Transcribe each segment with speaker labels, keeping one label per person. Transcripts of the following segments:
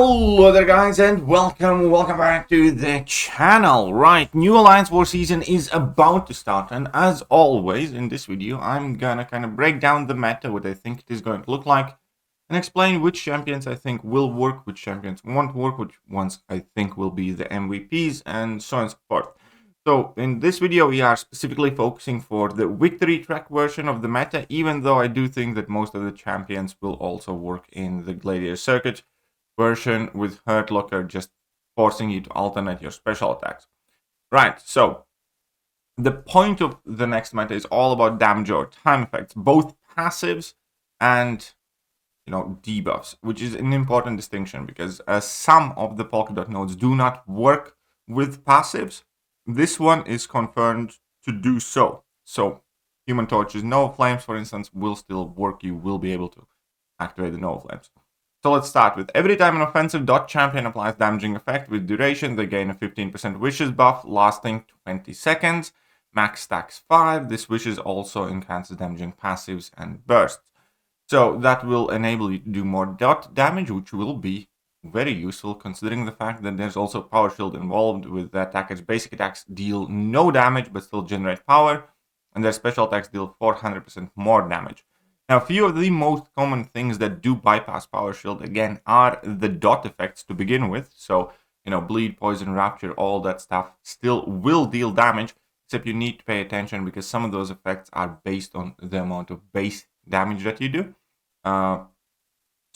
Speaker 1: Hello there guys and welcome back to the channel. Right, new Alliance War season is about to start, and as always in this video I'm gonna kind of break down the meta, what I think it is going to look like, and explain which champions I think will work, which champions won't work, which ones I think will be the MVPs, and so on and so forth. So in this video we are specifically focusing for the victory track version of the meta, even though I do think that most of the champions will also work in the Gladiator circuit version, with Hurt Locker just forcing you to alternate your special attacks. Right, so the point of the next meta is all about damage or time effects, both passives and debuffs, which is an important distinction because some of the polka dot nodes do not work with passives. This one is confirmed to do so. So Human Torch's Nova Flames, for instance, will still work. You will be able to activate the Nova Flames. So let's start with every time an offensive dot champion applies damaging effect with duration, they gain a 15% wishes buff lasting 20 seconds. Max stacks 5. This wishes also enhances damaging passives and bursts. So that will enable you to do more dot damage, which will be very useful considering the fact that there's also power shield involved, with the attackers' basic attacks deal no damage but still generate power, and their special attacks deal 400% more damage. Now, a few of the most common things that do bypass power shield, again, are the dot effects to begin with. So, bleed, poison, rapture, all that stuff still will deal damage, except you need to pay attention because some of those effects are based on the amount of base damage that you do. So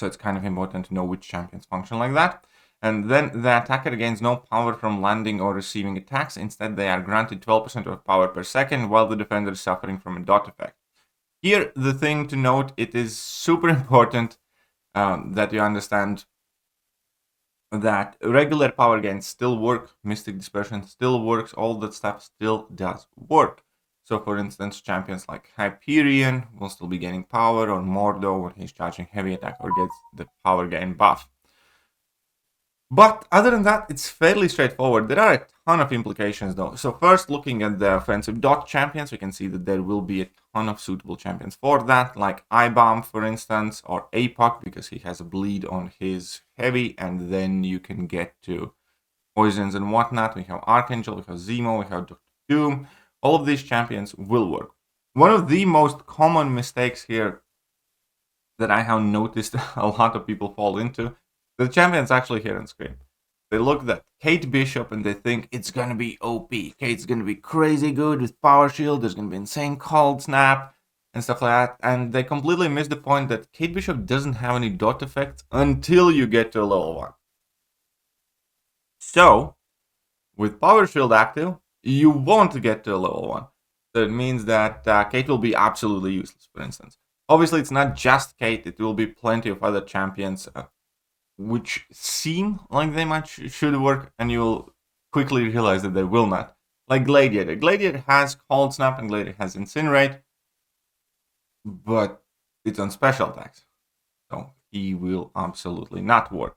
Speaker 1: it's kind of important to know which champions function like that. And then the attacker gains no power from landing or receiving attacks. Instead, they are granted 12% of power per second, while the defender is suffering from a dot effect. Here, the thing to note, it is super important that you understand that regular power gains still work, Mystic Dispersion still works, all that stuff still does work. So, for instance, champions like Hyperion will still be gaining power, or Mordo when he's charging heavy attack or gets the power gain buff. But other than that, it's fairly straightforward. There are a ton of implications though. So first, looking at the offensive dot champions, we can see that there will be a ton of suitable champions for that, like I-Bomb, for instance, or APOC, because he has a bleed on his heavy, and then you can get to poisons and whatnot. We have Archangel, we have Zemo, we have Dr. Doom. All of these champions will work. One of the most common mistakes here that I have noticed a lot of people fall into, the champions actually here on screen. They look at Kate Bishop and they think it's gonna be OP. Kate's gonna be crazy good with power shield, there's gonna be insane cold snap and stuff like that. And they completely miss the point that Kate Bishop doesn't have any dot effects until you get to a level 1. So, with power shield active, you won't get to a level 1. So it means that Kate will be absolutely useless, for instance. Obviously, it's not just Kate, it will be plenty of other champions which seem like they should work, and you'll quickly realize that they will not. Like Gladiator. Gladiator has Cold Snap and Gladiator has Incinerate, but it's on special attacks, so he will absolutely not work.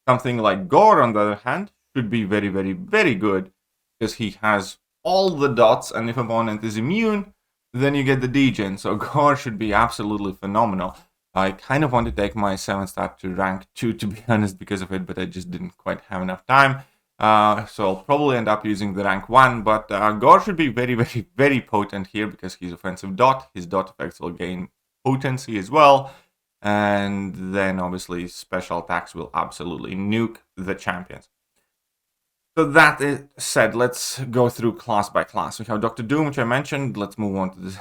Speaker 1: Something like Gore, on the other hand, should be very, very, very good, because he has all the dots, and if opponent is immune, then you get the degen, so Gore should be absolutely phenomenal. I kind of want to take my 7-star to rank 2, to be honest, because of it, but I just didn't quite have enough time. So I'll probably end up using the rank 1, but Gore should be very, very, very potent here because he's offensive dot. His dot effects will gain potency as well. And then obviously special attacks will absolutely nuke the champions. So that is said, let's go through class by class. We have Dr. Doom, which I mentioned. Let's move on to this.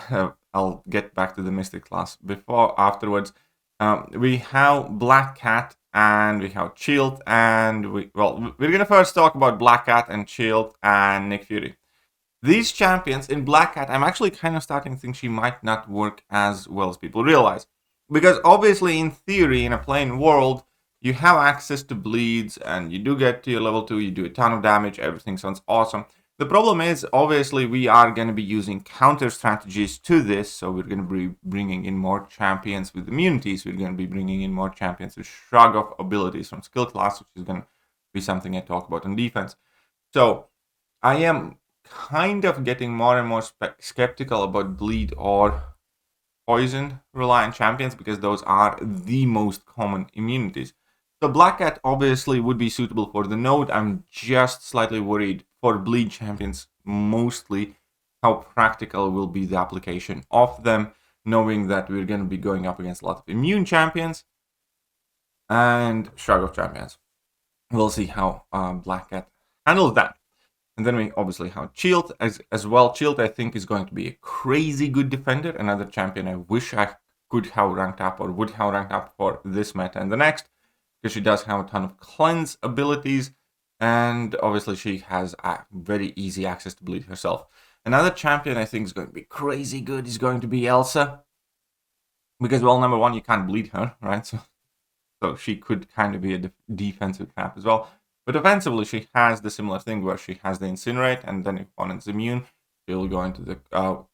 Speaker 1: I'll get back to the Mystic class afterwards. We have Black Cat and we have Shield, and we're gonna first talk about Black Cat and Shield and Nick Fury. These champions in Black Cat, I'm actually kind of starting to think she might not work as well as people realize, because obviously in theory, in a plain world, you have access to bleeds and you do get to your level 2, you do a ton of damage, everything sounds awesome. The problem is, obviously, we are going to be using counter strategies to this, so we're going to be bringing in more champions with immunities, we're going to be bringing in more champions with shrug of abilities from skill class, which is going to be something I talk about on defense. So, I am kind of getting more and more skeptical about bleed or poison reliant champions, because those are the most common immunities. So Black Cat obviously would be suitable for the node. I'm just slightly worried for bleed champions, mostly how practical will be the application of them, knowing that we're going to be going up against a lot of immune champions and Shrug of Champions. We'll see how Black Cat handles that. And then we obviously have Shield as well. Shield, I think, is going to be a crazy good defender. Another champion I wish I could have ranked up or would have ranked up for this meta and the next, because she does have a ton of cleanse abilities, and obviously she has a very easy access to bleed herself. Another champion I think is going to be crazy good is going to be Elsa, because, well, number one, you can't bleed her, right? So she could kind of be a defensive trap as well. But offensively, she has the similar thing where she has the Incinerate, and then if opponent's immune, she'll go into the,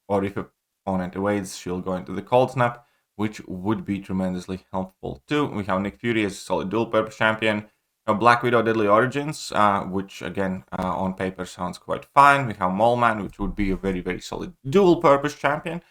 Speaker 1: or if opponent evades, she'll go into the Cold Snap, which would be tremendously helpful too. We have Nick Fury as a solid dual-purpose champion. Black Widow Deadly Origins, which again, on paper sounds quite fine. We have Mole Man, which would be a very, very solid dual-purpose champion,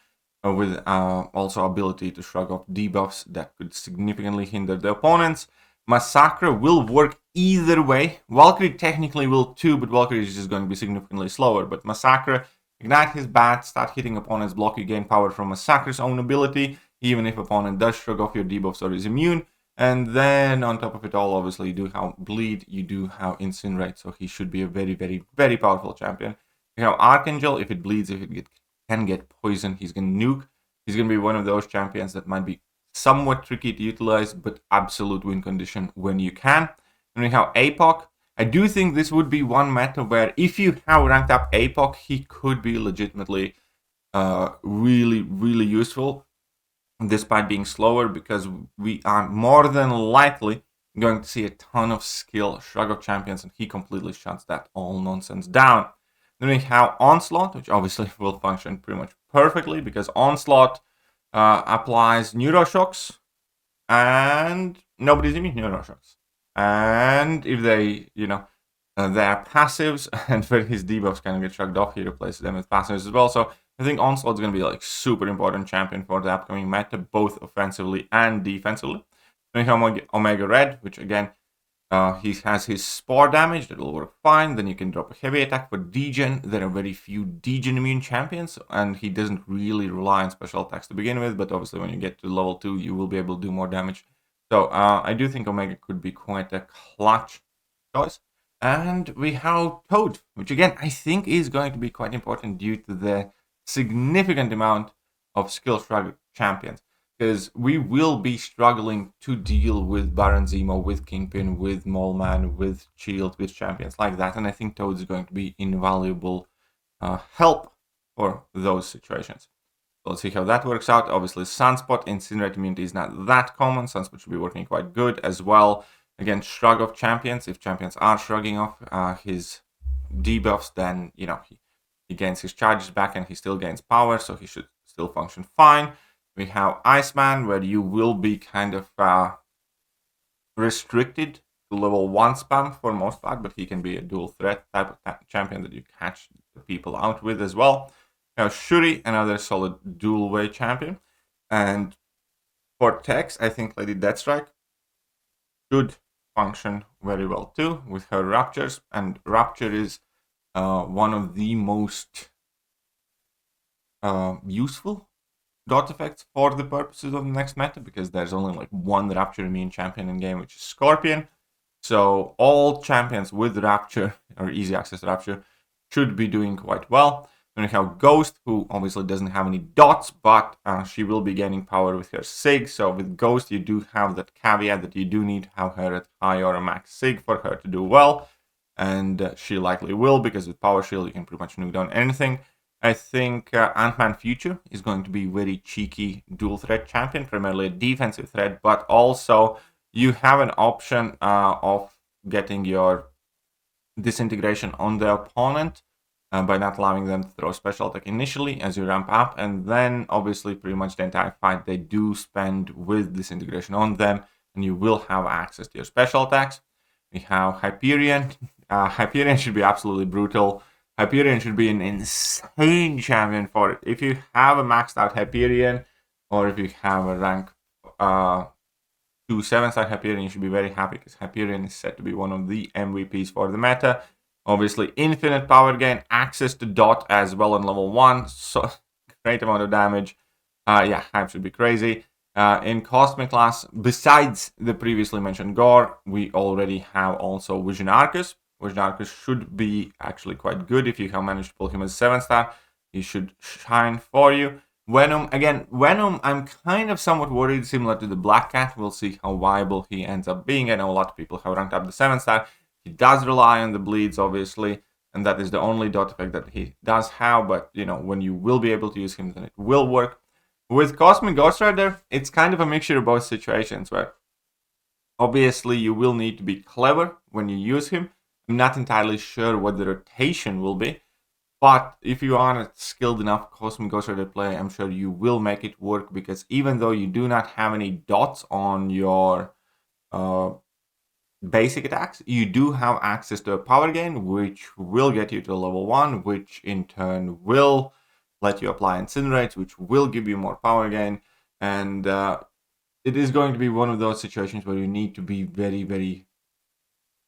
Speaker 1: with also ability to shrug off debuffs that could significantly hinder the opponents. Massacre will work either way. Valkyrie technically will too, but Valkyrie is just going to be significantly slower. But Massacre, ignite his bat, start hitting opponents, block, you gain power from Massacre's own ability, even if opponent does shrug off your debuffs or is immune. And then on top of it all, obviously you do have Bleed, you do have Incinerate, so he should be a very, very, very powerful champion. You have Archangel, if it bleeds, if it can get poison, he's going to nuke. He's going to be one of those champions that might be somewhat tricky to utilize, but absolute win condition when you can. And we have APOC. I do think this would be one meta where if you have ranked up APOC, he could be legitimately really, really useful, despite being slower, because we are more than likely going to see a ton of skill Shrug of Champions, and he completely shuts that all nonsense down. Then we have Onslaught, which obviously will function pretty much perfectly, because Onslaught applies Neuroshocks, and nobody's immune to Neuroshocks. And if they, they're passives, and when his debuffs kind of get shrugged off, he replaces them with passives as well. So I think Onslaught's going to be like super important champion for the upcoming meta, both offensively and defensively. Then we have Omega Red, which again, he has his Spore damage, that will work fine. Then you can drop a heavy attack for Degen. There are very few Degen immune champions, and he doesn't really rely on special attacks to begin with, but obviously when you get to level 2, you will be able to do more damage. So I do think Omega could be quite a clutch choice. And we have Toad, which again, I think is going to be quite important due to the significant amount of skill shrug champions, because we will be struggling to deal with Baron Zemo, with Kingpin, with Mole Man, with Shield, with champions like that, and I think Toad is going to be invaluable help for those situations. So let's see how that works out. Obviously, Sunspot Incinerate immunity is not that common. Sunspot should be working quite good as well. Again, Shrug of Champions. If champions are shrugging off his debuffs, then he gains his charges back and he still gains power, so he should still function fine. We have Iceman, where you will be kind of restricted to level 1 spam for most part, but he can be a dual threat type of champion that you catch the people out with as well. We have Shuri, another solid dual way champion. And for Tex, I think Lady Deathstrike should function very well too with her Raptures, and Rapture is one of the most useful dot effects for the purposes of the next meta, because there's only like one Rapture immune champion in game, which is Scorpion. So all champions with Rapture or easy access Rapture should be doing quite well. Then we have Ghost, who obviously doesn't have any dots, but she will be gaining power with her Sig. So with Ghost, you do have that caveat that you do need to have her at high or a max Sig for her to do well. And she likely will, because with Power Shield, you can pretty much nuke down anything. I think Ant-Man Future is going to be very cheeky dual threat champion, primarily a defensive threat, but also you have an option of getting your disintegration on the opponent by not allowing them to throw special attack initially as you ramp up, and then obviously pretty much the entire fight they do spend with disintegration on them, and you will have access to your special attacks. We have Hyperion. Hyperion should be absolutely brutal. Hyperion should be an insane champion for it. If you have a maxed out Hyperion, or if you have a rank 2 2 7-star Hyperion, you should be very happy because Hyperion is said to be one of the MVPs for the meta. Obviously, infinite power gain, access to dot as well on level 1, so great amount of damage. Yeah, hype should be crazy. In Cosmic class, besides the previously mentioned Gore, we already have also Vision Arcus. Vision Arcus should be actually quite good if you have managed to pull him as 7-star. He should shine for you. Venom, again, Venom, I'm kind of somewhat worried, similar to the Black Cat. We'll see how viable he ends up being. I know a lot of people have ranked up the 7-star. He does rely on the bleeds, obviously, and that is the only dot effect that he does have, but, you know, when you will be able to use him, then it will work. With Cosmic Ghost Rider, it's kind of a mixture of both situations, where obviously you will need to be clever when you use him. I'm not entirely sure what the rotation will be, but if you are a skilled enough Cosmic Ghost Rider player, I'm sure you will make it work, because even though you do not have any dots on your basic attacks, you do have access to a power gain, which will get you to level 1, which in turn will let you apply Incinerate, which will give you more power gain. And it is going to be one of those situations where you need to be very, very...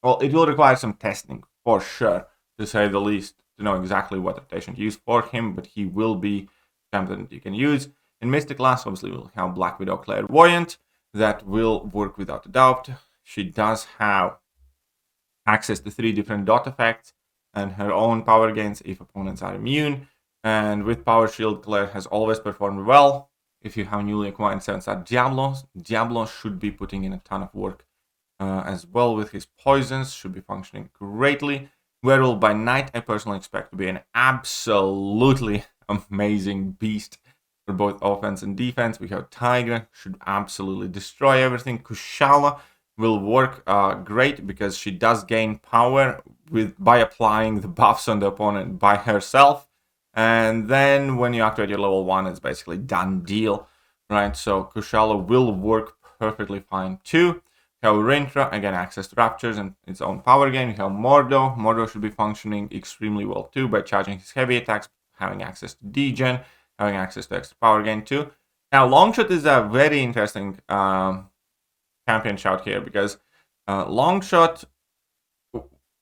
Speaker 1: Well, it will require some testing, for sure, to say the least, to know exactly what rotation to use for him, but he will be something that you can use. In Mystic class, obviously, we'll have Black Widow Clairvoyant. That will work without a doubt. She does have access to 3 different dot effects and her own power gains if opponents are immune. And with Power Shield, Claire has always performed well. If you have newly acquired 7-star Diablo should be putting in a ton of work as well with his poisons, should be functioning greatly. Werewolf by Night, I personally expect to be an absolutely amazing beast for both offense and defense. We have Tigra, should absolutely destroy everything. Kushala will work great because she does gain power by applying the buffs on the opponent by herself. And then when you activate your level 1, it's basically done deal, right? So Kushala will work perfectly fine too. You have Rintra, again, access to Raptures and its own power gain. You have Mordo. Mordo should be functioning extremely well too by charging his heavy attacks, having access to degen, having access to extra power gain too. Now, Longshot is a very interesting champion shout here, because Longshot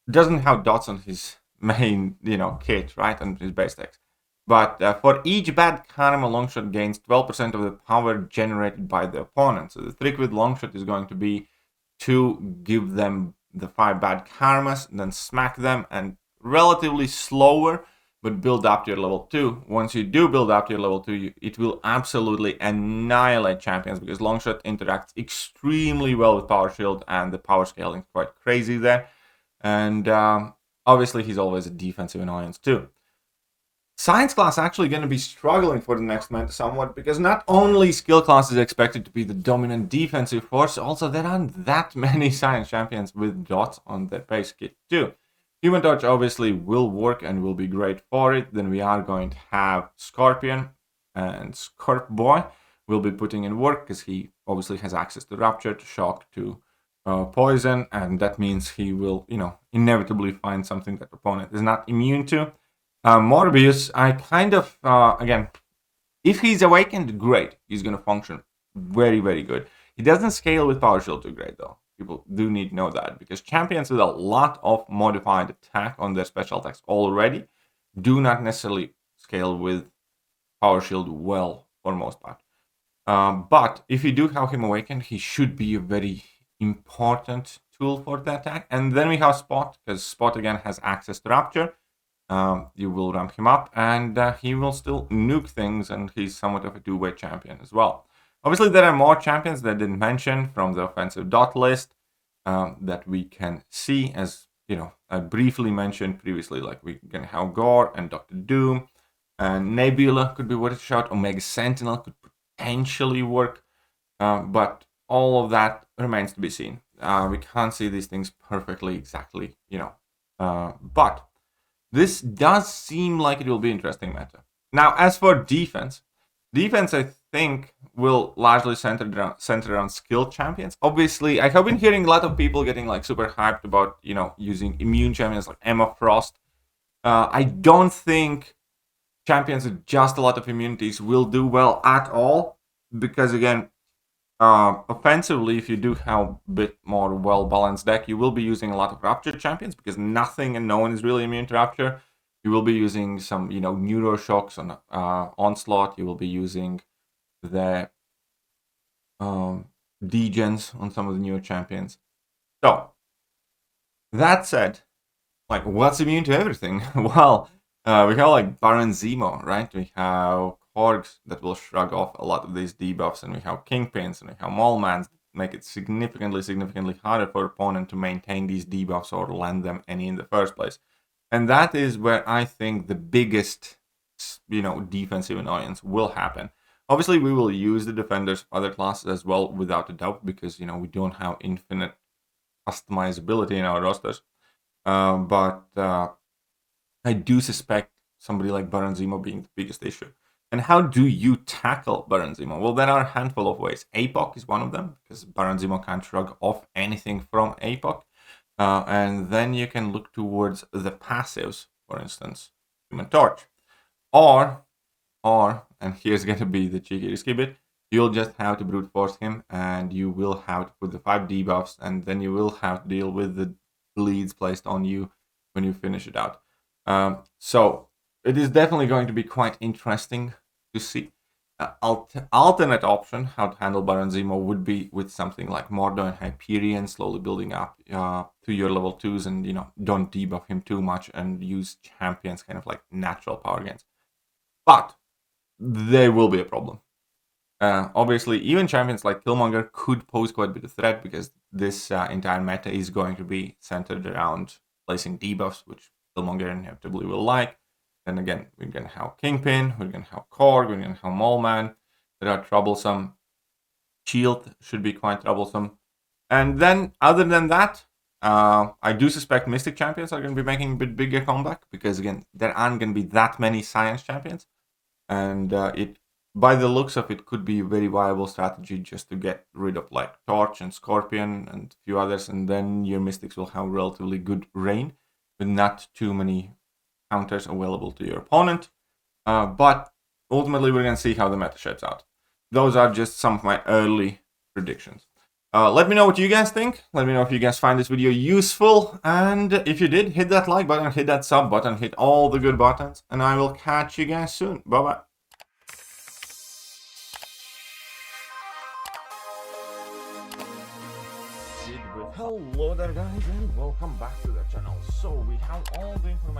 Speaker 1: doesn't have dots on his main, kit, right, on his base text. But for each bad karma, Longshot gains 12% of the power generated by the opponent. So the trick with Longshot is going to be to give them the 5 bad karmas, then smack them, and relatively slower, but build up to your level 2. Once you do build up to your level 2, it will absolutely annihilate champions, because Longshot interacts extremely well with Power Shield, and the power scaling is quite crazy there. And obviously, he's always a defensive annoyance too. Science class actually going to be struggling for the next meta somewhat, because not only skill class is expected to be the dominant defensive force, also there aren't that many science champions with dots on their base kit too. Human Torch obviously will work and will be great for it. Then we are going to have Scorpion, and Scorp Boy will be putting in work because he obviously has access to Rapture, to Shock, to Poison, and that means he will, inevitably find something that opponent is not immune to. Morbius, I kind of, again, if he's awakened, great. He's going to function very, very good. He doesn't scale with Power Shield too great, though. People do need to know that, because champions with a lot of modified attack on their special attacks already do not necessarily scale with Power Shield well, for most part. But if you do have him awakened, he should be a very important tool for the attack. And then we have Spot, because Spot, again, has access to Rapture. You will ramp him up, and he will still nuke things, and he's somewhat of a two-way champion as well. Obviously, there are more champions that I didn't mention from the offensive dot list that we can see, as I briefly mentioned previously. Like, we can have Gore and Dr. Doom, and Nebula could be worth a shout. Omega Sentinel could potentially work, but all of that remains to be seen. We can't see these things perfectly, exactly, but this does seem like it will be interesting meta. Now, as for defense I think will largely center around skilled champions. Obviously, I have been hearing a lot of people getting like super hyped about using immune champions like Emma Frost. I don't think champions with just a lot of immunities will do well at all, because again, Offensively, if you do have a bit more well-balanced deck, you will be using a lot of Rapture champions because nothing and no one is really immune to Rapture. You will be using some, Neuro Shocks on Onslaught. You will be using the degens on some of the newer champions. So, that said, like, what's immune to everything? Well, we have like Baron Zemo, right? We have Korgs that will shrug off a lot of these debuffs, and we have Kingpins, and we have Maulmans that make it significantly harder for opponent to maintain these debuffs or land them any in the first place. And that is where I think the biggest, defensive annoyance will happen. Obviously, we will use the defenders of other classes as well, without a doubt, because, we don't have infinite customizability in our rosters. But I do suspect somebody like Baron Zemo being the biggest issue. And how do you tackle Baron Zemo? Well, there are a handful of ways. APOC is one of them, because Baron Zemo can't shrug off anything from APOC. And then you can look towards the passives, for instance, Human Torch. Or, and here's going to be the cheeky risky bit, you'll just have to brute force him, and you will have to put the 5 debuffs, and then you will have to deal with the bleeds placed on you when you finish it out. So it is definitely going to be quite interesting to see. Alternate option how to handle Baron Zemo would be with something like Mordo and Hyperion, slowly building up to your level 2s, and don't debuff him too much and use champions kind of like natural power gains. But there will be a problem. Obviously, even champions like Killmonger could pose quite a bit of threat, because this entire meta is going to be centered around placing debuffs, which Killmonger inevitably will like. Then again, we're going to have Kingpin, we're going to have Korg, we're going to have Maulman that are troublesome. Shield should be quite troublesome. And then, other than that, I do suspect Mystic champions are going to be making a bit bigger comeback, because again, there aren't going to be that many Science champions. And it, by the looks of it, could be a very viable strategy just to get rid of like Torch and Scorpion and a few others, and then your Mystics will have relatively good reign with not too many counters available to your opponent. But ultimately, we're going to see how the meta shapes out. Those are just some of my early predictions. Let me know what you guys think. Let me know if you guys find this video useful. And if you did, hit that like button, hit that sub button, hit all the good buttons. And I will catch you guys soon. Bye-bye. Hello there guys, and welcome back to the channel. So we have all the information